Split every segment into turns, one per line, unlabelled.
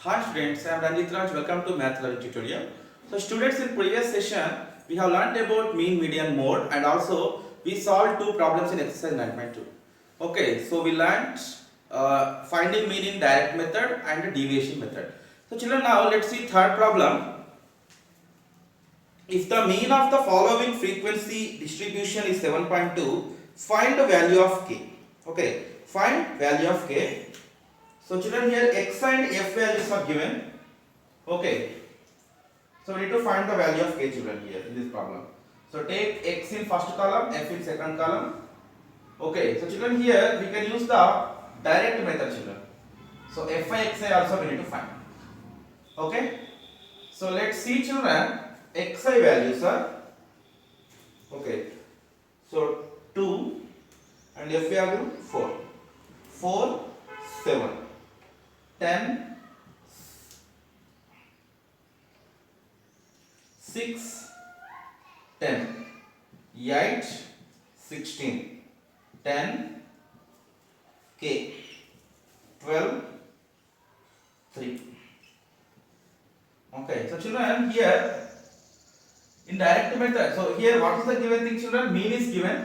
Hi students, I am Ranjit Raj. Welcome to Math Learning Tutorial. So students, in previous session we have learnt about mean, median, mode, and also we solved two problems in exercise 9.2. Okay, so we learnt finding mean in direct method and deviation method. So children, now let's see third problem. If the mean of the following frequency distribution is 7.2, find the value of k. Okay, find value of k. So children, here x and f values are given. Okay, so we need to find the value of k, children, here in this problem. So take x in first column, f in second column. Okay, so children, here we can use the direct method, children. So fi xi also we need to find. Okay, so let's see, children. Xi values are, okay, so 2 and f value 4, 4, 7, 10, 6, 10, 8, 16, 10, k, 12, 3. Okay, so children, here in direct method, so here what is the given thing, children? Mean is given.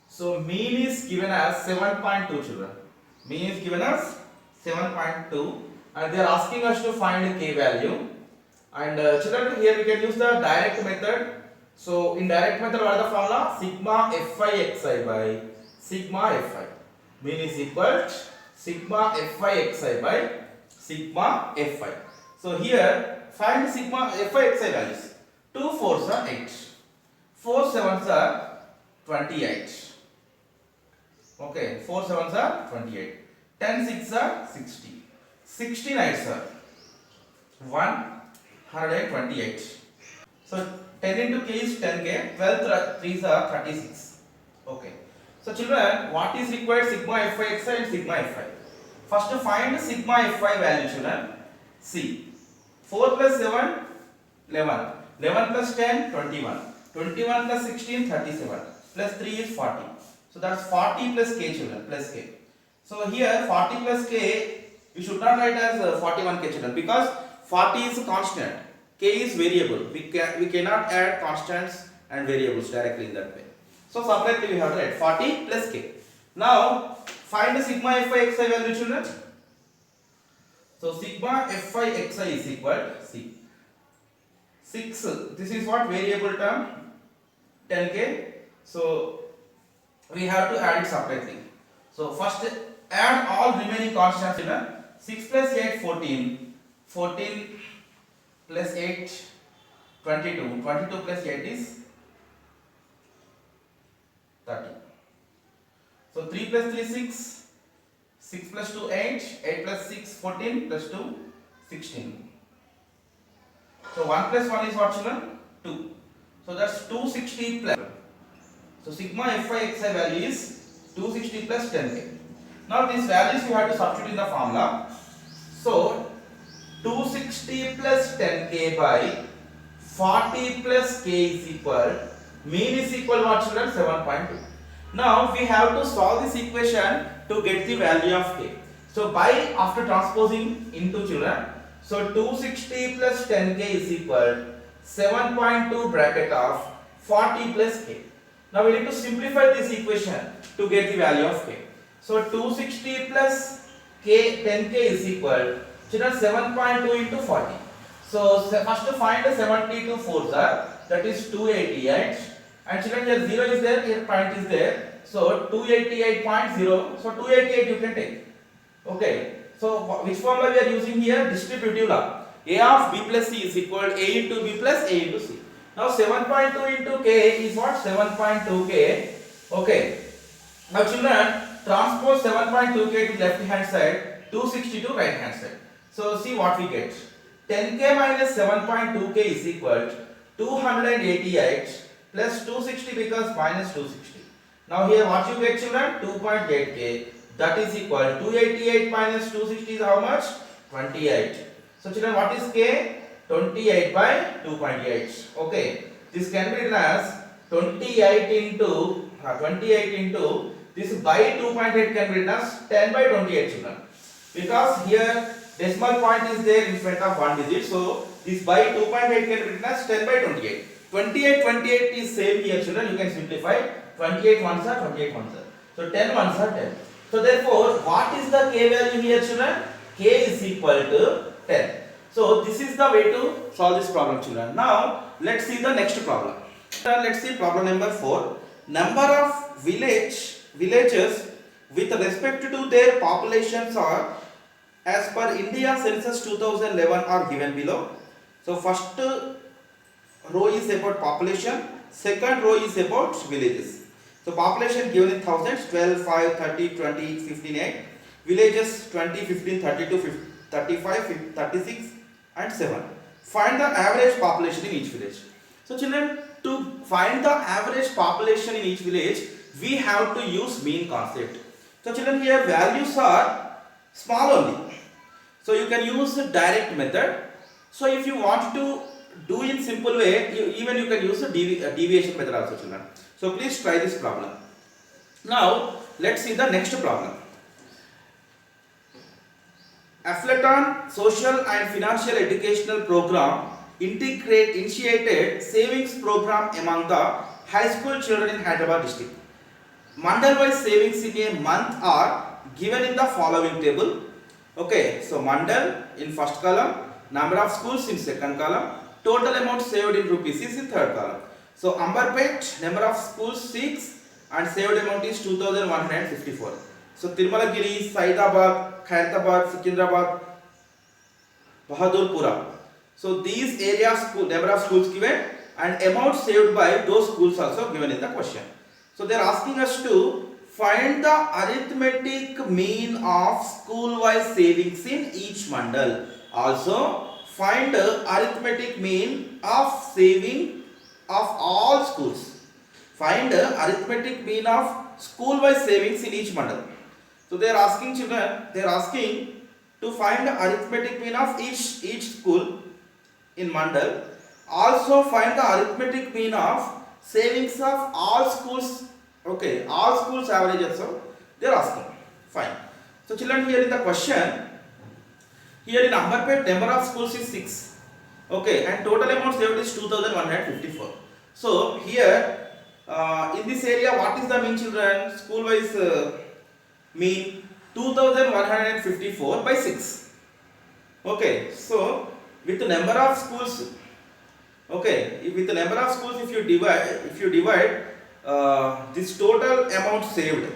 So mean is given as 7.2, children. Mean is given as 7.2 and they are asking us to find k value. And children, here we can use the direct method. So in direct method, what is the formula? Sigma fi xi by sigma fi. Mean is equal to sigma fi xi by sigma fi. So here find sigma fi xi values. 2 4s are 8. 4 7s are 28. Okay, 4 7s are 28. 10 6 are 60. 16 8s are 128. So 10 into k is 10k. 12 3s are 36. Okay. So children, what is required? Sigma fi xi and sigma fi. First to find sigma fi value, children. See, 4 plus 7 11. 11 plus 10 21. 21 plus 16 37. Plus 3 is 40. So that's 40 plus k, children, plus k. So here 40 plus k, we should not write as 41k, children, because 40 is a constant, k is variable. We cannot add constants and variables directly in that way. So separately we have to write 40 plus k. Now find the sigma fi xi value, children. So sigma fi xi is equal to, see, 6, this is what variable term, 10k. So we have to add it separately. So first add all remaining constants, children. 6 plus 8 14, 14 plus 8 22, 22 plus 8 is 30. So 3 plus 3 6, 6 plus 2 8, 8 plus 6 14 plus 2 16. So 1 plus 1 is what, children? 2. So that's 260 plus. So sigma fi xi value is 260 plus 10k. Now these values we have to substitute in the formula. So 260 plus 10k by 40 plus k is equal, mean is equal what, children? 7.2. Now we have to solve this equation to get the value of k. So by after transposing into, children, so 260 plus 10k is equal 7.2 bracket of 40 plus k. Now we need to simplify this equation to get the value of k. So 260 plus k 10k is equal, children, 7.2 into 40. So first to find the 72 fours are, that is 288, and children, here 0 is there, here point is there. So 288.0. So 288 you can take. Okay. So which formula we are using here? Distributive law. A of b plus c is equal a into b plus a into c. Now 7.2 into k is what? 7.2k. Okay. Now children, transpose 7.2k to left hand side, 260 to right hand side. So see what we get. 10k minus 7.2k is equal to 288 plus 260 becomes minus 260. Now here what you get, children? 2.8k. That is equal to 288 minus 260 is how much? 28. So children, what is k? 28 by 2.8. Okay. This can be written as 28 into this by 2.8 can be written as 10 by 28, children. Because here decimal point is there in front of one digit, so this by 2.8 can be written as 10 by 28. 28 is same here children, you can simplify. 28 ones are 28 ones are, so 10 ones are 10. So therefore what is the k value here children? K is equal to 10. So this is the way to solve this problem children. Now let's see the next problem. Let's see problem number 4. Number of villages with respect to their populations are as per India census 2011 are given below. So first row is about population, second row is about villages. So population given in thousands: 12, 5, 30, 20, 15, 8. Villages 20, 15, 32, 35, 36 and 7. Find the average population in each village. So children, to find the average population in each village, we have to use mean concept. So children, here values are small only, so you can use the direct method. So if you want to do in simple way, you can use the deviation method also children. So please try this problem. Now let's see the next problem. Affleton Social and Financial Educational Program initiated savings program among the high school children in Hyderabad district. Mandal wise savings in a month are given in the following table. Okay, so Mandal in first column, number of schools in second column, total amount saved in rupees is in third column. So Ambarpet, number of schools 6 and saved amount is 2154. So Tirumalagiri, Saidabad, Khairatabad, Secunderabad, Bahadurpura. So these areas number of schools given and amount saved by those schools also given in the question. So they are asking us to find the arithmetic mean of school wise savings in each mandal. Also find the arithmetic mean of saving of all schools. Find the arithmetic mean of school wise savings in each mandal. So they are asking children, they are asking to find the arithmetic mean of each school in mandal. Also find the arithmetic mean of savings of all schools. Okay, all schools average also they are asking. Fine. So children, here in the question, here in Ambarpet number of schools is 6. Okay, and total amount saved is 2154. So here in this area, what is the mean children? School wise mean 2154 by 6. Okay, so with the number of schools, okay, with the number of schools, if you divide this total amount saved,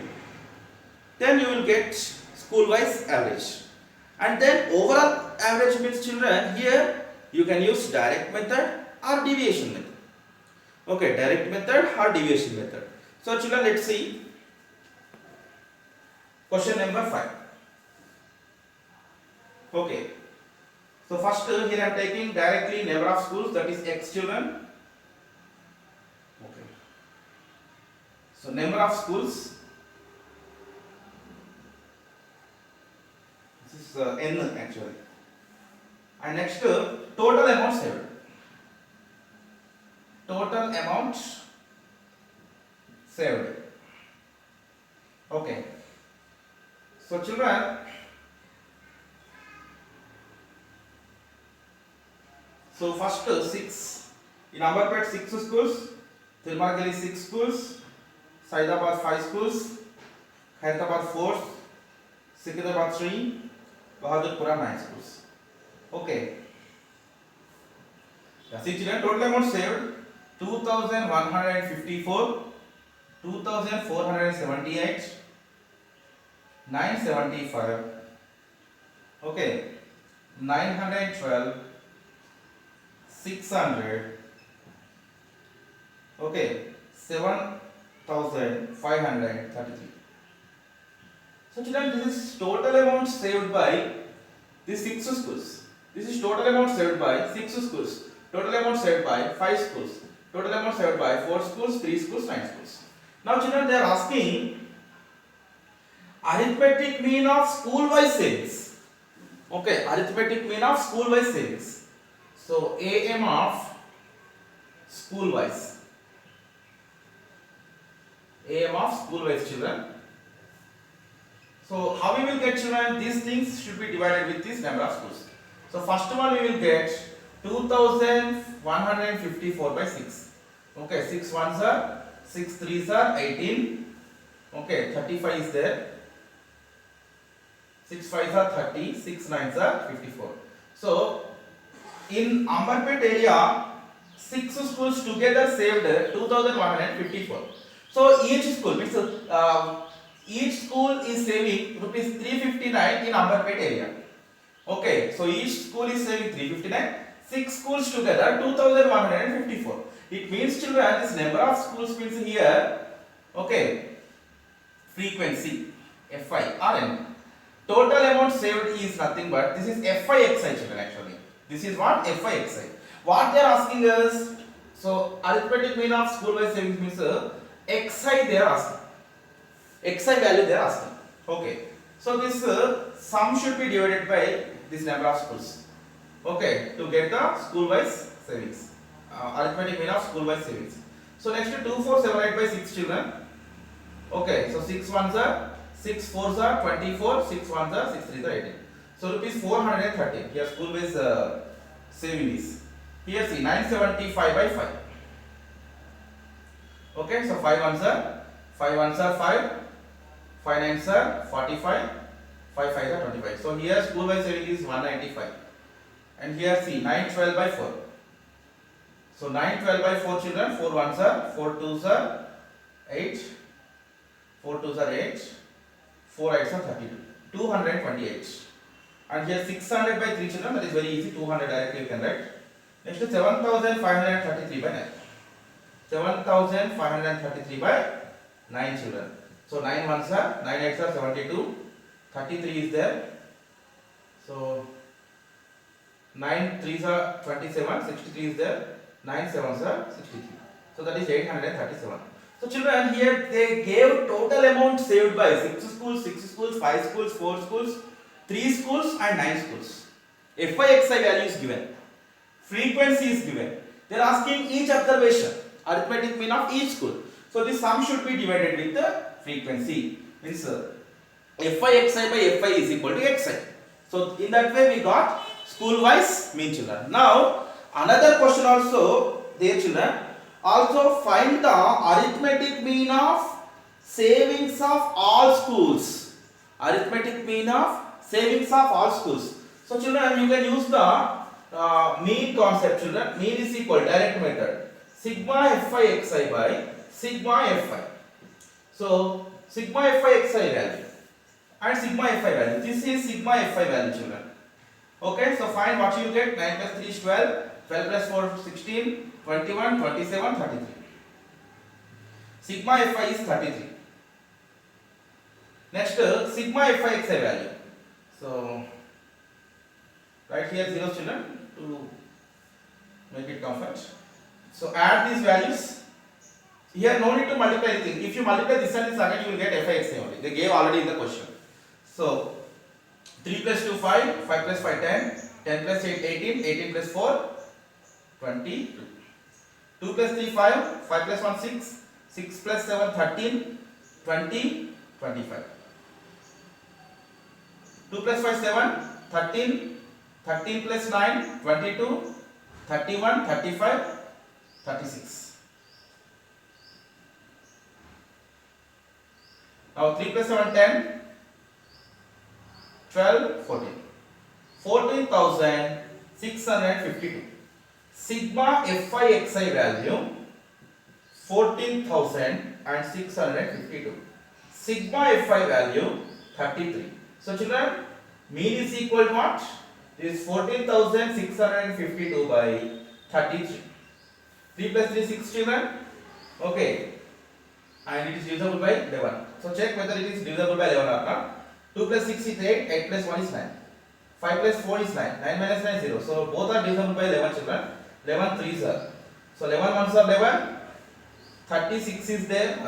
then you will get school wise average. And then overall average means children, here you can use direct method or deviation method. Okay, direct method or deviation method. So children, let's see question number 5. Okay, so first here I am taking directly number of schools, that is x children. Okay, so number of schools, this is n actually, and next total amount saved. Total amount saved. Okay, so children, so first 6 in Ambarpet 6 schools, Tirumalagiri 6 schools, Saidabad 5 schools, Khairatabad 4, Secunderabad 3, Bahadurpura 9 schools. Okay, see children, total amount saved 2154, 2478, 975, okay, 912, 600, okay, 7533. So children, this is total amount saved by these 6 schools. This is total amount saved by 6 schools. Total amount saved by 5 schools. Total amount saved by 4 schools, 3 schools, 9 schools. Now children, they are asking arithmetic mean of school wise savings. Okay, arithmetic mean of school wise savings. So AM of school wise. AM of school wise children. So how we will get, children? These things should be divided with this number of schools. So first one we will get 2154 by 6. Okay, 6 ones are 6 threes are 18. Okay, 35 is there. 6 fives are 30. 6 nines are 54. So in Ambarpet area, 6 schools together saved 2154. So each school means each school is saving rupees 359 in Ambarpet area. Okay, so each school is saving 359. 6 schools together 2154. It means, children, this number of schools means here. Okay, frequency Fi or n. Total amount saved is nothing but this is Fi(xi), children. Actually, this is what Fi(xi). What they are asking us? So arithmetic mean of school wise savings means xi they are asking. Xi value they are asking. Okay, so this sum should be divided by this number of schools. Okay, to get the school wise savings. Arithmetic mean of school wise savings. So next 2478 by 6, children. Okay, so 6 ones are 6 fours are 24, 6 ones are 6 threes are 18. So rupees 430. Here school wise saving is. Here see 975 by 5. Okay, so 5 ones are 5, 5 nines are 45, 5 fives are 25. So here school wise saving is 195. And here see 912 by 4. So 912 by 4, children. 4 ones are 4 twos are 8. 4 twos are 8. 4 eights are 32. 228. And here 600 by 3, children. That is very easy. 200 directly you can write. Next 7533 by 9. 7533 by 9, children. So 9 ones are 9 eights are 72. 33 is there. So 9 threes are 27. 63 is there. 9 sevens are 63. So that is 837. So children, here they gave total amount saved by 6 schools, 5 schools, 4 schools, 3 schools and 9 schools. Fi(xi) value is given. Frequency is given. They are asking each observation, arithmetic mean of each school. So this sum should be divided with the frequency. Means Fi(xi) by Fi is equal to xi. So in that way we got school wise mean, children. Now another question also there, children. Also find the arithmetic mean of savings of all schools. Arithmetic mean of savings of all schools. So children, you can use the mean concept, children. Mean is equal direct method. Sigma Fi(xi) by sigma Fi. So sigma Fi(xi) value and sigma Fi value. This is sigma Fi value, children. Okay, so find what you get. 9 plus 3 is 12. 12 plus 4 is 16. 21, 27, 33. Sigma Fi is 33. Next, sigma Fi(xi) value. So right here 0, children, to make it comfort. So add these values. Here no need to multiply anything. If you multiply this and this again, you will get Fi(xi) only. They gave already in the question. So 3 plus 2 5, 5 plus 5 10, 10 plus 8 18, 18 plus 4 22. 2 plus 3 5, 5 plus 1 6, 6 plus 7 13, 20, 25. 2 plus 5 7, 13, 13 plus 9 22, 31, 35, 36. Now 3 plus 7 10, 12, 14. 14,652. Sigma Fi(xi) value 14,652. Sigma Fi value 33. So children, mean is equal to what? This is 14,652 by 33. 3 plus 3 6, children. Okay. And it is divisible by 11. So check whether it is divisible by 11 or not. 2 plus 6 is 8. 8 plus 1 is 9. 5 plus 4 is 9. 9 minus 9 is 0. So both are divisible by 11, children. 11 threes are. So 11 ones are 11. 36 is there.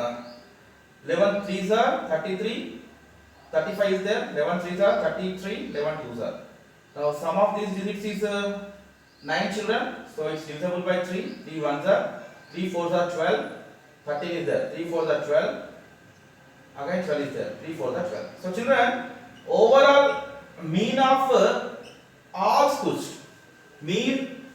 11 threes are 33. 35 is there. 11 threes are 33. 11 twos are. Now sum of these digits is 9, children. So it's divisible by 3. 3 ones are. 3 fours are 12. 13 is there. 3 fours are 12. Again 12 is there. 3 4 12. So children, overall mean of all schools, mean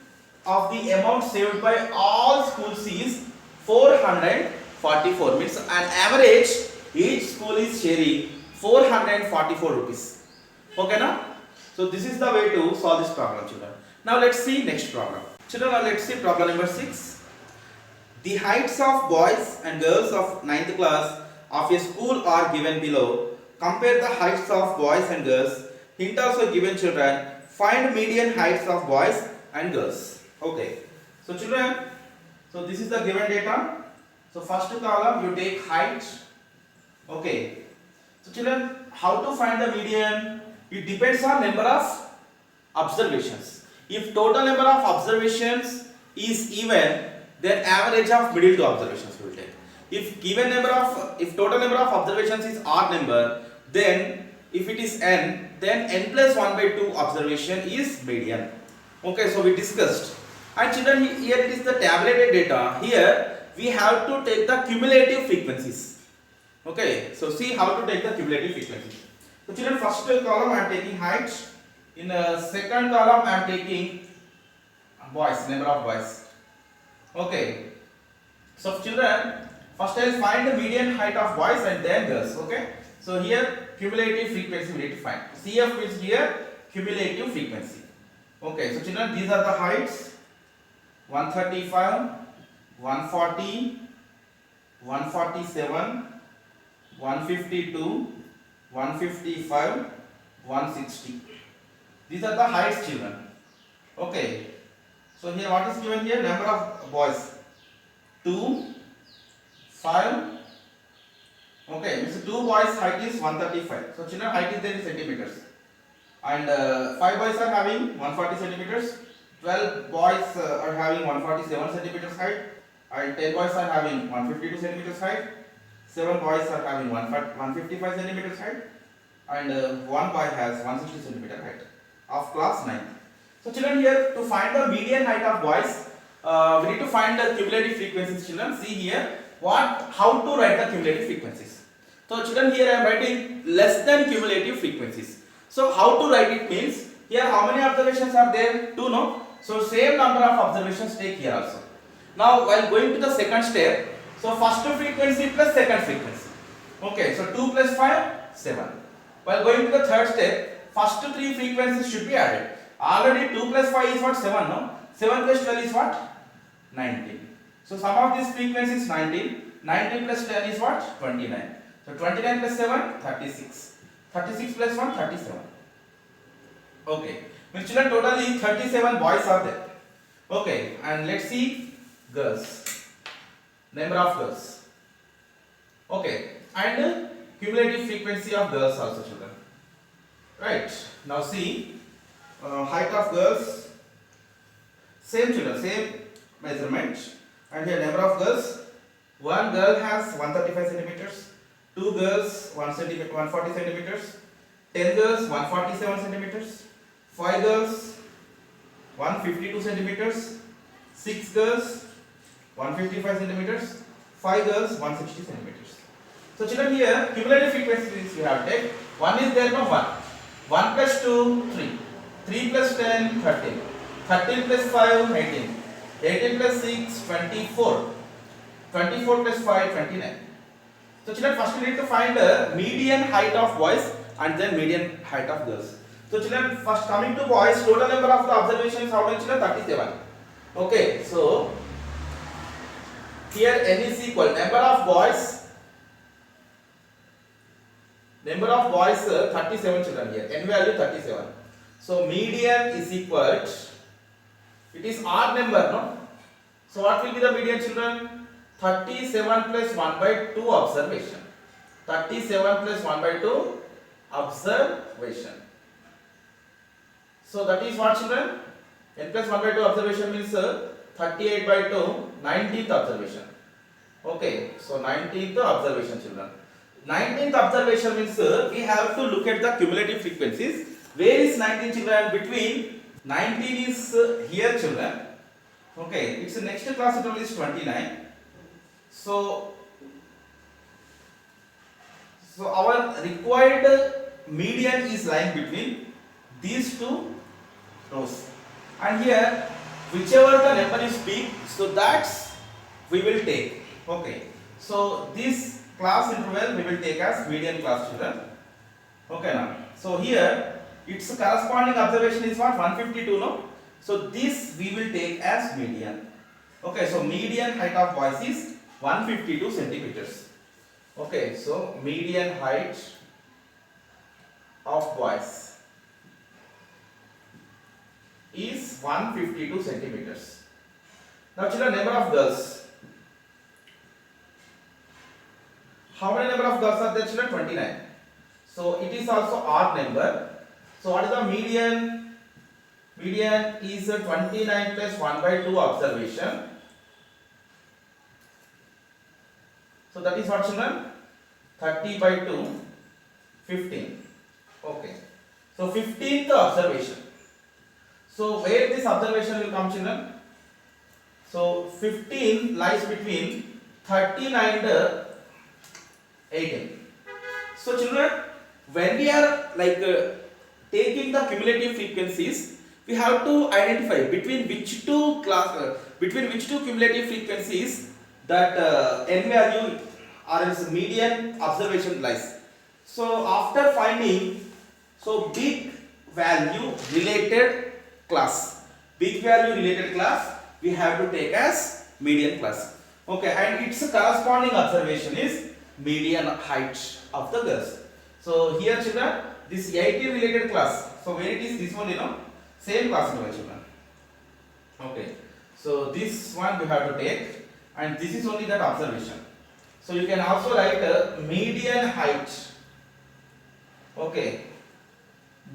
of the amount saved by all schools is 444. Means an average each school is sharing 444 rupees. Okay now? So this is the way to solve this problem, children. Now let's see next problem. Children, now let's see problem number 6. The heights of boys and girls of 9th class of a school are given below. Compare the heights of boys and girls. Hint also given, children. Find median heights of boys and girls. Okay. So children, so this is the given data. So first column you take height. Okay. So children, how to find the median? It depends on number of observations. If total number of observations is even, then average of middle two observations we will take. If total number of observations is odd number, then if it is n, then n plus 1 by 2 observation is median. Okay, so we discussed. And children, here it is the tabulated data. Here we have to take the cumulative frequencies. Okay, so see how to take the cumulative frequencies. So children, first column I am taking height. In second column I am taking boys, number of boys. Okay. So children, first I will find the median height of boys and then girls. Okay. So here cumulative frequency we need to find. CF is here cumulative frequency. Okay. So children, these are the heights: 135, 140, 147, 152, 155, 160. These are the heights, children. Okay. So here what is given here? Number of boys 2, 5. Okay, means 2 boys height is 135. So children, height is there in centimeters. And 5 boys are having 140 centimeters. 12 boys are having 147 centimeters height. And 10 boys are having 152 centimeters height. 7 boys are having 155 centimeters height. And 1 boy has 160 centimeter height of class 9. So children, here to find the median height of boys, we need to find the cumulative frequencies. Children, see here how to write the cumulative frequencies. So children, here I am writing less than cumulative frequencies. So how to write it means, here how many observations are there? 2, no? So same number of observations take here also. Now while going to the second step, so first frequency plus second frequency. Okay, so 2 plus 5, 7. While going to the third step, first 3 frequencies should be added. Already 2 plus 5 is what? 7, no? 7 plus 12 is what? 19. So sum of these frequencies is 19. 19 plus 10 is what? 29. So 29 plus 7, 36. 36 plus 1, 37. Okay. Means children, totally 37 boys are there. Okay. And let's see girls. Number of girls. Okay. And cumulative frequency of girls also, children. Right. Now see, height of girls, same children, same measurement. And here number of girls, one girl has 135 centimeters, 2 girls 140 centimeters, 10 girls 147 centimeters, 5 girls 152 centimeters, 6 girls 155 centimeters, 5 girls 160 centimeters. So children, here cumulative frequencies you have to take. 1 is there, no? 1. 1 plus 2, 3. 3 plus 10, 13. 13 plus 5, 18. 18 plus 6, 24. 24 plus 5, 29. So children, first we need to find the median height of boys and then median height of girls. So children, first coming to boys, total number of the observations, how many children? 37. Okay, so here n is equal number of boys 37 children here, n value 37. So median is equal, it is odd number, no? So what will be the median, children? 37 plus 1 by 2 observation. 37 plus 1 by 2 observation. So that is what, children? N plus 1 by 2 observation means 38 by 2, 19th observation. Okay, so 19th observation, children. 19th observation means we have to look at the cumulative frequencies. Where is 19, children? Between 19 is here, children. Okay, it's the next class it only is 29. So So our required median is lying between these two rows, and here whichever the number is big, so that's we will take. Okay, so this class interval we will take as median class, children. Okay now, so here its corresponding observation is what, 152, no? So this we will take as median. Okay, so median height of boys is 152 centimeters. Okay, so median height of boys is 152 centimeters. Now children, number of girls. How many number of girls are there, children? 29. So it is also odd number. So what is the median? Median is 29 plus 1 by 2 observation. So that is what, children? 30 by 2, 15. Okay. So 15th observation. So where this observation will come, children? So 15 lies between 13 and 18. So children, when we are taking the cumulative frequencies, we have to identify between which two cumulative frequencies that n value or its median observation lies. So after finding, so big value related class we have to take as median class. Okay, and its corresponding observation is median height of the girls. So here, children, this 18 related class, so where it is, this one, same class number, children. Okay, so this one we have to take, and this is only that observation. So you can also write median height. Okay,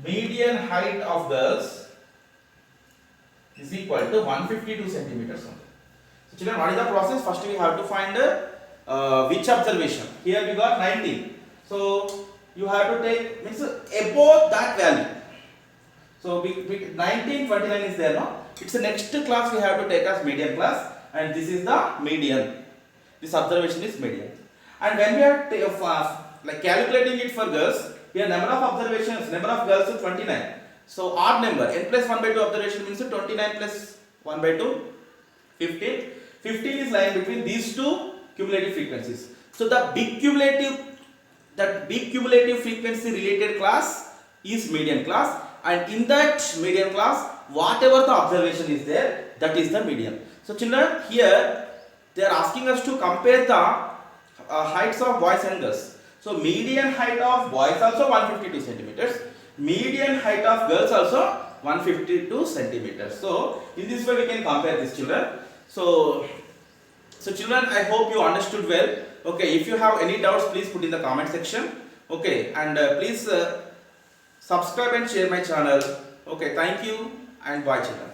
median height of girls is equal to 152 centimeters only. So children, what is the process? First we have to find which observation. Here we got 19. So you have to take, means above that value. So 19, 29 is there, no? It's the next class we have to take as median class, and this is the median. This observation is median. And when we are calculating it for girls, here number of observations, number of girls is 29. So odd number, n plus 1 by 2 observation means 29 plus 1 by 2, 15. 15 is lying between these two cumulative frequencies. So that big cumulative frequency related class is median class, and in that median class, whatever the observation is there, that is the median. So children, here they are asking us to compare the heights of boys and girls. So median height of boys also 152 centimeters, median height of girls also 152 centimeters. So in this way we can compare these, children. So children, I hope you understood well. Okay, if you have any doubts, please put in the comment section. Okay, and please subscribe and share my channel. Okay, thank you and bye, children.